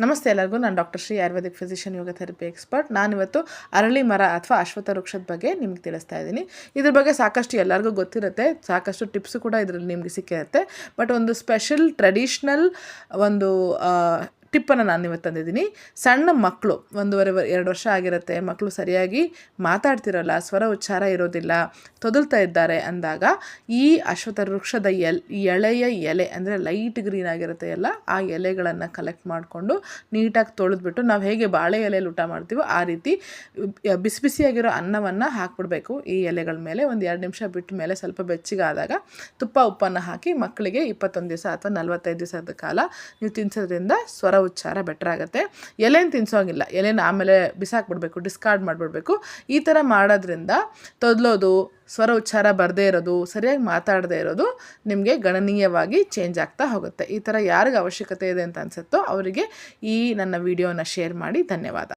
ನಮಸ್ತೆ ಎಲ್ಲರಿಗೂ. ನಾನು ಡಾಕ್ಟರ್ ಶ್ರೀ ಆಯುರ್ವೇದಿಕ್ ಫಿಸಿಷಿಯನ್ ಯೋಗ ಥೆರಪಿ ಎಕ್ಸ್ಪರ್ಟ್. ನಾನಿವತ್ತು ಅರಳಿ ಮರ ಅಥವಾ ಅಶ್ವತ್ಥ ವೃಕ್ಷದ ಬಗ್ಗೆ ನಿಮ್ಗೆ ತಿಳಿಸ್ತಾ ಇದ್ದೀನಿ. ಇದ್ರ ಬಗ್ಗೆ ಸಾಕಷ್ಟು ಎಲ್ಲರಿಗೂ ಗೊತ್ತಿರುತ್ತೆ, ಸಾಕಷ್ಟು ಟಿಪ್ಸು ಕೂಡ ಇದರಲ್ಲಿ ನಿಮಗೆ ಸಿಕ್ಕಿರುತ್ತೆ. ಬಟ್ ಒಂದು ಸ್ಪೆಷಲ್ ಟ್ರೆಡಿಷ್ನಲ್ ಒಂದು ಟಿಪ್ಪನ್ನು ನಾನು ಇವತ್ತು ತಂದಿದ್ದೀನಿ. ಸಣ್ಣ ಮಕ್ಕಳು 1.5-2 ವರ್ಷ ಆಗಿರುತ್ತೆ, ಮಕ್ಕಳು ಸರಿಯಾಗಿ ಮಾತಾಡ್ತಿರಲ್ಲ, ಸ್ವರ ಉಚ್ಚಾರ ಇರೋದಿಲ್ಲ, ತೊದಲ್ತಾ ಇದ್ದಾರೆ ಅಂದಾಗ ಈ ಅಶ್ವತ್ಥ ವೃಕ್ಷದ ಎಳೆಯ ಎಲೆ ಅಂದರೆ ಲೈಟ್ ಗ್ರೀನ್ ಆಗಿರುತ್ತೆ ಎಲ್ಲ, ಆ ಎಲೆಗಳನ್ನು ಕಲೆಕ್ಟ್ ಮಾಡಿಕೊಂಡು ನೀಟಾಗಿ ತೊಳೆದ್ಬಿಟ್ಟು ನಾವು ಹೇಗೆ ಬಾಳೆ ಎಲೆಯಲ್ಲಿ ಊಟ ಮಾಡ್ತೀವೋ ಆ ರೀತಿ ಬಿಸಿ ಬಿಸಿಯಾಗಿರೋ ಅನ್ನವನ್ನು ಹಾಕ್ಬಿಡ್ಬೇಕು. ಈ ಎಲೆಗಳ ಮೇಲೆ 1-2 ನಿಮಿಷ ಬಿಟ್ಟ ಮೇಲೆ ಸ್ವಲ್ಪ ಬೆಚ್ಚಗಾದಾಗ ತುಪ್ಪ ಉಪ್ಪನ್ನು ಹಾಕಿ ಮಕ್ಕಳಿಗೆ 21 ದಿವಸ ಅಥವಾ 45 ದಿವಸದ ಕಾಲ ನೀವು ತಿನ್ನಿಸೋದ್ರಿಂದ ಸ್ವರ ಉಚ್ಚಾರ ಬೆಟರ್ ಆಗುತ್ತೆ. ಎಲೆನ ತಿನ್ನಿಸೋಂಗಿಲ್ಲ, ಎಲೆನ ಆಮೇಲೆ ಬಿಸಾಕ್ಬಿಡ್ಬೇಕು, ಡಿಸ್ಕಾರ್ಡ್ ಮಾಡಿಬಿಡ್ಬೇಕು. ಈ ಥರ ಮಾಡೋದ್ರಿಂದ ತೊದಲೋದು, ಸ್ವರ ಉಚ್ಚಾರ ಬರದೇ ಇರೋದು, ಸರಿಯಾಗಿ ಮಾತಾಡದೇ ಇರೋದು ನಿಮಗೆ ಗಣನೀಯವಾಗಿ ಚೇಂಜ್ ಆಗ್ತಾ ಹೋಗುತ್ತೆ. ಈ ಥರ ಯಾರಿಗೆ ಅವಶ್ಯಕತೆ ಇದೆ ಅಂತ ಅನಿಸುತ್ತೋ ಅವರಿಗೆ ಈ ನನ್ನ ವಿಡಿಯೋನ ಶೇರ್ ಮಾಡಿ. ಧನ್ಯವಾದ.